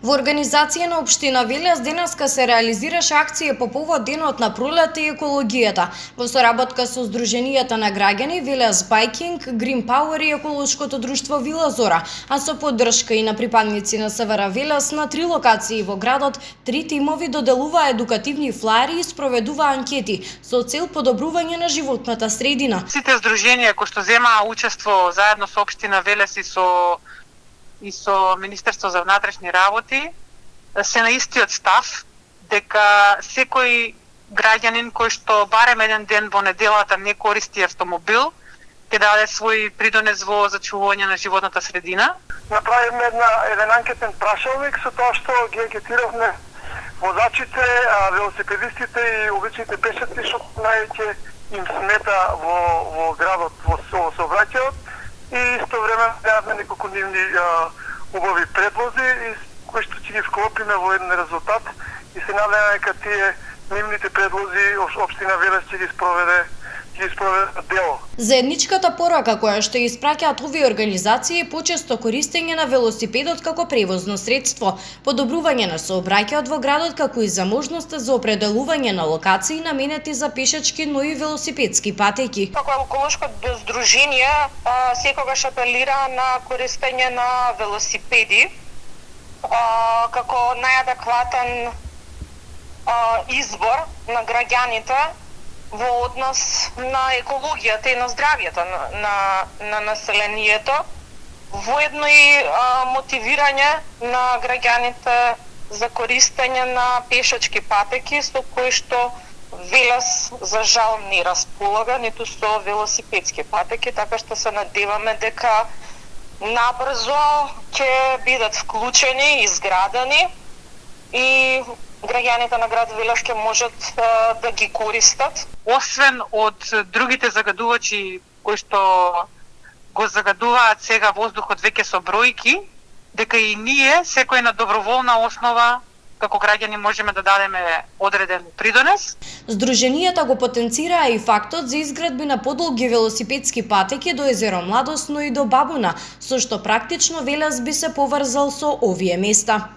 Во организација на општина Велес денеска се реализираше акција по повод денот на пролет и екологијата во соработка со Сдруженијата на граѓани Велес Байкинг, Green Power и еколошкото друштво Вила Зора, а со поддршка и на припадници на СВР Велес на 3 локации во градот, 3 тимови доделуваа едукативни флаери и спроведуваа анкети со цел подобрување на животната средина. Сите здруженија кои што земаа учество заедно со општина Велес и со Министерство за внатрешни работи се на истиот став дека секој граѓанин кој што барем еден ден во неделата не користи автомобил ќе даде свој придонес во зачувување на животната средина. Направивме еден анкетен прашалник со тоа што ги анкетиравме возачите, велосипедистите и обичните пешаци што највеќе им смета во градот, во сообраќајот. И истовремено даваме неколку нивни убави предлози кои што ќе ги вклопиме во еден резултат и се надеваме дека тие нивните предлози општина Велес ќе ги спроведе дело. Заедничката порака која што испраќаат овие организации е почесто користење на велосипедот како превозно средство, подобрување на сообраќајот во градот, како и за можноста за определување на локации наменети за пешачки, но и велосипедски патеки. Како еколошко здружение секогаш апелира на користење на велосипеди како најадекватен избор на граѓаните во однос на екологијата и на здравјето на населението, воедно и мотивирање на граѓаните за користење на пешачки патеки со кои што Велес за жал не располага, ниту со велосипедски патеки, така што се надеваме дека набрзо ќе бидат вклучени и изградени и граѓаните на град Велес ќе можат да ги користат. Освен од другите загадувачи кои што го загадуваат сега воздухот веќе со бројки, дека и ние секој на доброволна основа како граѓани можеме да дадеме одреден придонес. Здруженијата го потенцираа и фактот за изградби на подолги велосипедски патеки до езеро Младост, но и до Бабуна, со што практично Велес би се поврзал со овие места.